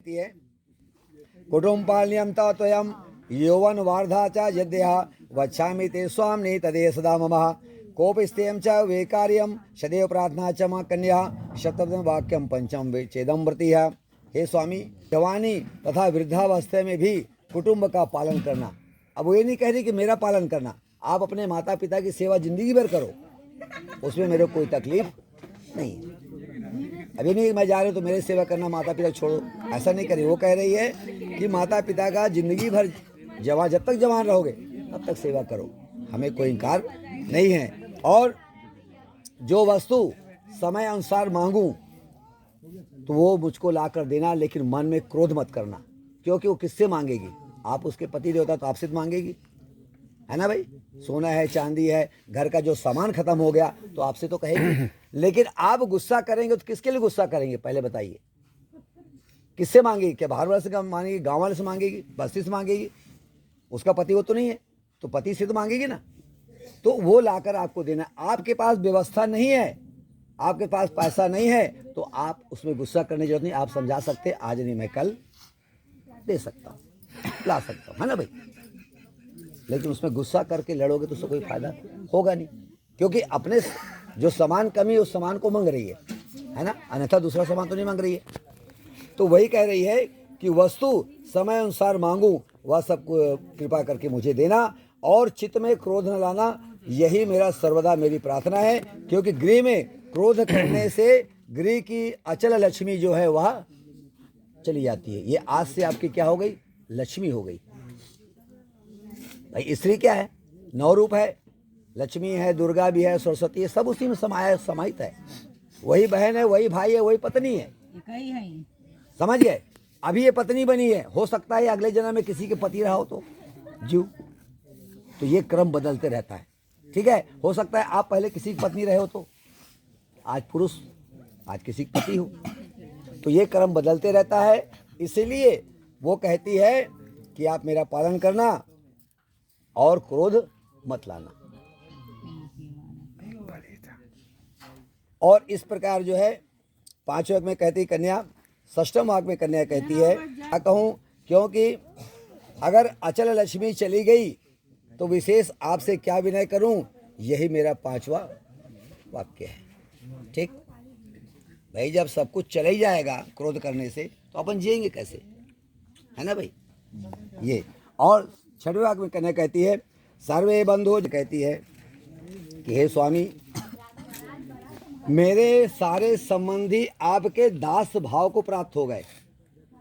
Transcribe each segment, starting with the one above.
कहती है कुटुम्पाल्यं त्वयं यौवन वार्धा च यद्यः वच्छामि ते स्वामिने तदे सदा मम कोपिस्तेयं च वेकार्यं सदैव प्रार्थना च मां कन्या शतव्यं वाक्यम पंचम वेचेदम व्रति है। हे स्वामी, जवानी तथा वृद्धावस्था में भी कुटुंब का पालन करना। अब वो ये नहीं कह रही कि मेरा पालन करना, आप अपने माता पिता की सेवा जिंदगी भर करो, उसमें मेरे को कोई तकलीफ नहीं। अभी नहीं मैं जा रही हूँ तो मेरी सेवा करना, माता पिता छोड़ो, ऐसा नहीं करिए। वो कह रही है कि माता पिता का जिंदगी भर जब तक जवान रहोगे तब तक सेवा करो, हमें कोई इनकार नहीं है। और जो वस्तु समय अनुसार मांगूं तो वो मुझको ला कर देना, लेकिन मन में क्रोध मत करना, क्योंकि वो किससे मांगेगी? आप उसके पति देवता तो आपसे मांगेगी, है ना भाई। सोना है, चांदी है, घर का जो सामान खत्म हो गया तो आपसे तो कहेगी। लेकिन आप गुस्सा करेंगे तो किसके लिए गुस्सा करेंगे पहले बताइए? किससे मांगेगी? क्या बाहर वाले से मांगेगी, गांव वाले से मांगेगी, बस्ती से मांगेगी? उसका पति वो तो नहीं है, तो पति से तो मांगेगी ना। तो वो लाकर आपको देना। आपके पास व्यवस्था नहीं है, आपके पास पैसा नहीं है, तो आप उसमें गुस्सा करने की जरूरत नहीं। आप समझा सकते आज नहीं मैं कल दे सकता हूँ, ला सकता हूँ, है ना भाई। लेकिन उसमें गुस्सा करके लड़ोगे तो उससे कोई फायदा होगा नहीं, क्योंकि अपने जो सामान कमी है उस सामान को मांग रही है ना, अन्यथा दूसरा सामान तो नहीं मांग रही है। तो वही कह रही है कि वस्तु समय अनुसार मांगू, वह सब कृपा करके मुझे देना, और चित्त में क्रोध न लाना, यही मेरा सर्वदा मेरी प्रार्थना है। क्योंकि गृह में क्रोध करने से गृह की अचल लक्ष्मी जो है वह चली जाती है। ये आज से आपकी क्या हो गई? लक्ष्मी हो गई। भाई स्त्री क्या है? 9 रूप है, लक्ष्मी है, दुर्गा भी है, सरस्वती है, सब उसी में समाहित है। वही बहन है, वही भाई है, वही पत्नी है, समझ गए। अभी ये पत्नी बनी है, हो सकता है अगले जन्म में किसी के पति रहा हो तो जीव, तो ये क्रम बदलते रहता है, ठीक है। हो सकता है आप पहले किसी की पत्नी रहे हो तो आज पुरुष, आज किसी की पति हो, तो ये क्रम बदलते रहता है। इसीलिए वो कहती है कि आप मेरा पालन करना और क्रोध मत लाना। और इस प्रकार जो है 5वें वाक्य में कहती कन्या, 6वें वाक्य में कन्या कहती है, क्या कहूँ, क्योंकि अगर अचल लक्ष्मी चली गई तो विशेष आपसे क्या विनय करूं, यही मेरा 5वां वाक्य है, ठीक भाई। जब सब कुछ चला ही जाएगा क्रोध करने से तो अपन जिएंगे कैसे, है ना भाई ये। और 6वें वाक्य में कन्या कहती है, सर्वे बंधु कहती है कि हे स्वामी, मेरे सारे संबंधी आपके दास भाव को प्राप्त हो गए।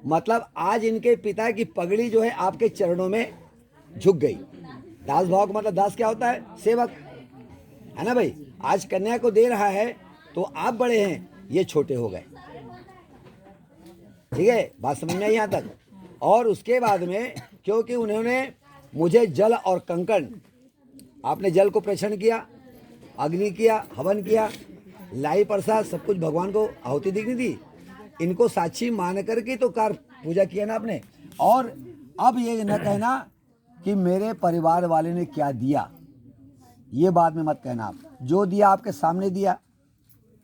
मतलब आज इनके पिता की पगड़ी जो है आपके चरणों में झुक गई। दास भाव का मतलब, दास क्या होता है? सेवक, है ना भाई। आज कन्या को दे रहा है तो आप बड़े हैं, ये छोटे हो गए, ठीक है, बात समझ में आई यहाँ तक। और उसके बाद में क्योंकि उन्होंने मुझे जल और कंकण, आपने जल को प्रेषण किया, अग्नि किया, हवन किया, लाई प्रसाद, सब कुछ भगवान को आहुति दिखनी थी, इनको साक्षी मान करके तो कार पूजा किया ना आपने। और अब ये न कहना कि मेरे परिवार वाले ने क्या दिया, ये बात में मत कहना। आप जो दिया आपके सामने दिया,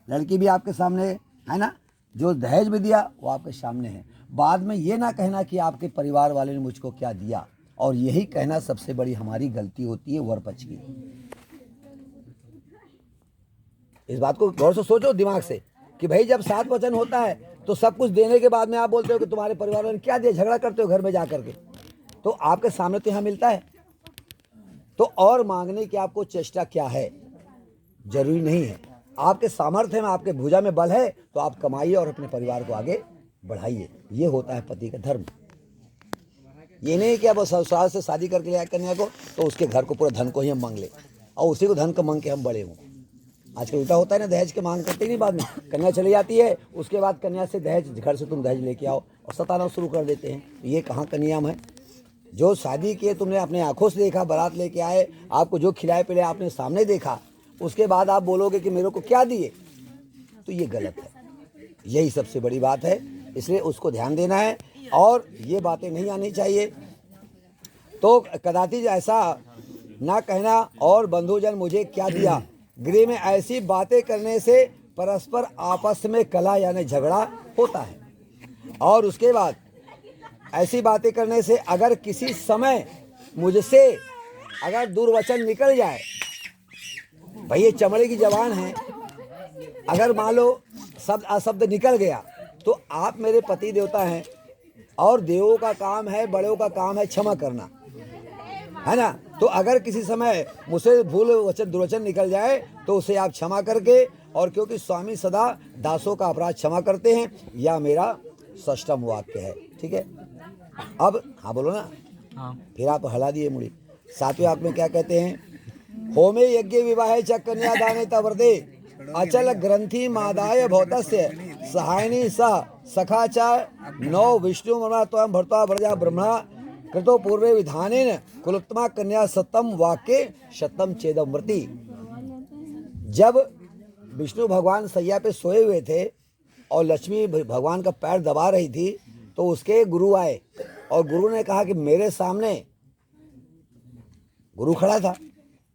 लड़की भी आपके सामने है ना, जो दहेज भी दिया वो आपके सामने है। बाद में ये ना कहना कि आपके परिवार वाले ने मुझको क्या दिया, और यही कहना सबसे बड़ी हमारी गलती होती है वर पक्ष की। इस बात को गौर से सोचो दिमाग से कि भाई जब 7 वचन होता है तो सब कुछ देने के बाद में आप बोलते हो कि तुम्हारे परिवार वाले ने क्या दिया, झगड़ा करते हो घर में जा करके, तो आपके सामने तो यहाँ मिलता है, तो और मांगने की आपको चेष्टा क्या है? जरूरी नहीं है। आपके सामर्थ्य में, आपके भुजा में बल है तो आप कमाइए और अपने परिवार को आगे बढ़ाइए। ये होता है पति का धर्म। ये नहीं कि अब ससुराल से शादी करके ले आए कन्या को तो उसके घर को पूरा धन को ही हम मांग ले और उसी को धन को मांग के हम बड़े हों। आजकल उल्टा होता है ना, दहेज के मांग करते नहीं, बाद में कन्या चली जाती है, उसके बाद कन्या से दहेज, घर से तुम दहेज लेके आओ, और सताना शुरू कर देते हैं। ये कहाँ का नियम है? जो शादी किए तुमने अपने आंखों से देखा, बारात लेके आए, आपको जो खिलाए पिलाए आपने सामने देखा, उसके बाद आप बोलोगे कि मेरे को क्या दिए, तो ये गलत है। यही सबसे बड़ी बात है, इसलिए उसको ध्यान देना है और ये बातें नहीं आनी चाहिए। तो कदाचित ऐसा ना कहना, और बंधुजन मुझे क्या दिया, गृह में ऐसी बातें करने से परस्पर आपस में कलह यानी झगड़ा होता है। और उसके बाद ऐसी बातें करने से अगर किसी समय मुझसे अगर दुर्वचन निकल जाए, भाई ये चमड़े की जबान है, अगर मान लो शब्द अशब्द निकल गया तो आप मेरे पति देवता हैं और देवों का काम है, बड़ों का काम है क्षमा करना, है ना। तो अगर किसी समय मुझसे भूल वचन दुर्वचन निकल जाए तो उसे आप क्षमा करके, और क्योंकि स्वामी सदा दासों का अपराध क्षमा करते हैं, यह मेरा षष्ठम वाक्य है। ठीक है, अब हाँ बोलो ना। हाँ। फिर आप हला दिए मुड़ी। सातवें वाक्य में क्या कहते हैं? होमे यज्ञ विवाहे च कन्यादाने तव्रते अचल ग्रंथि मादाय भौतस्य सहायनी सह सखा च नौ विष्णु मना त्वं भर्ता व्रजा ब्रह्मणा कृतो पूर्वे विधानेन कुलोत्तमा कन्या सतम वाक्य शतम चेदम व्रति। जब विष्णु भगवान सैया पे सोए हुए थे और लक्ष्मी भगवान का पैर दबा रही थी, तो उसके गुरु आए और गुरु ने कहा कि मेरे सामने, गुरु खड़ा था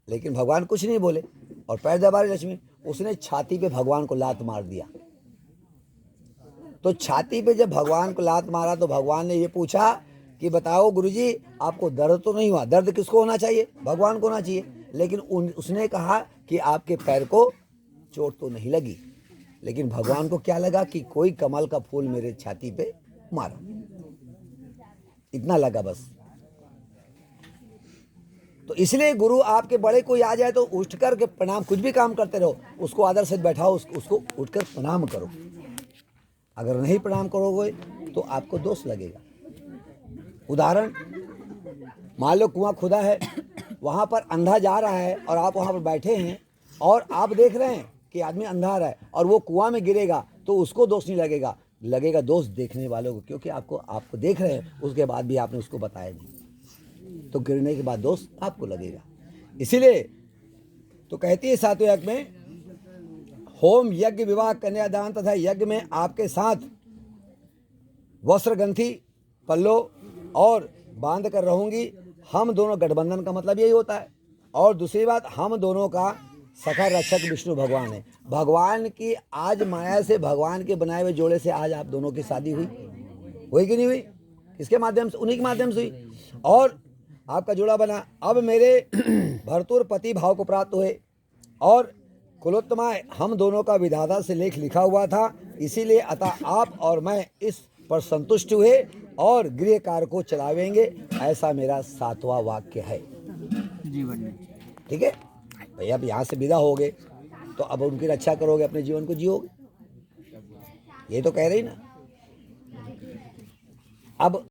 लेकिन भगवान कुछ नहीं बोले और पैर दबा रही लक्ष्मी, उसने छाती पे भगवान को लात मार दिया। तो छाती पे जब भगवान को लात मारा तो भगवान ने ये पूछा कि बताओ गुरुजी, आपको दर्द तो नहीं हुआ? दर्द किसको होना चाहिए? भगवान को होना चाहिए। लेकिन उसने कहा कि आपके पैर को चोट तो नहीं लगी, लेकिन भगवान को क्या लगा कि कोई कमल का फूल मेरे छाती पे मारा, इतना लगा बस। तो इसलिए गुरु आपके बड़े कोई आ जाए तो उठ कर के प्रणाम, कुछ भी काम करते रहो, उसको आदर से बैठाओ, उसको उठकर प्रणाम करो। अगर नहीं प्रणाम करोगे तो आपको दोष लगेगा। उदाहरण, मान लो कुआं खुदा है, वहाँ पर अंधा जा रहा है और आप वहाँ पर बैठे हैं और आप देख रहे हैं कि आदमी अंधा रहा है और वो कुआं में गिरेगा, तो उसको दोष नहीं लगेगा, लगेगा दोष देखने वालों को, क्योंकि आपको देख रहे हैं, उसके बाद भी आपने उसको बताया नहीं, तो गिरने के बाद दोष आपको लगेगा। इसीलिए तो कहती है सातवें यज्ञ में, होम यज्ञ विवाह कन्यादान तथा यज्ञ में आपके साथ वस्त्र ग्रंथि पल्लो और बांध कर रहूंगी। हम दोनों, गठबंधन का मतलब यही होता है। और दूसरी बात, हम दोनों का सखा रक्षक विष्णु भगवान है। भगवान की आज माया से, भगवान के बनाए हुए जोड़े से आज आप दोनों की शादी हुई कि नहीं हुई? किसके माध्यम से? उन्हीं के माध्यम से हुई और आपका जोड़ा बना। अब मेरे भरतुर पति भाव को प्राप्त हुए और कुलोत्तमा हम दोनों का विधाता से लेख लिखा हुआ था, इसीलिए अतः आप और मैं इस पर संतुष्ट हुए और गृह कार्य को चलावेंगे। ऐसा मेरा सातवां वाक्य है। जीवन में ठीक है भैया, अब यहाँ से विदा हो गए तो अब उनकी रक्षा करोगे, अपने जीवन को जियोगे, ये तो कह रही ना। अब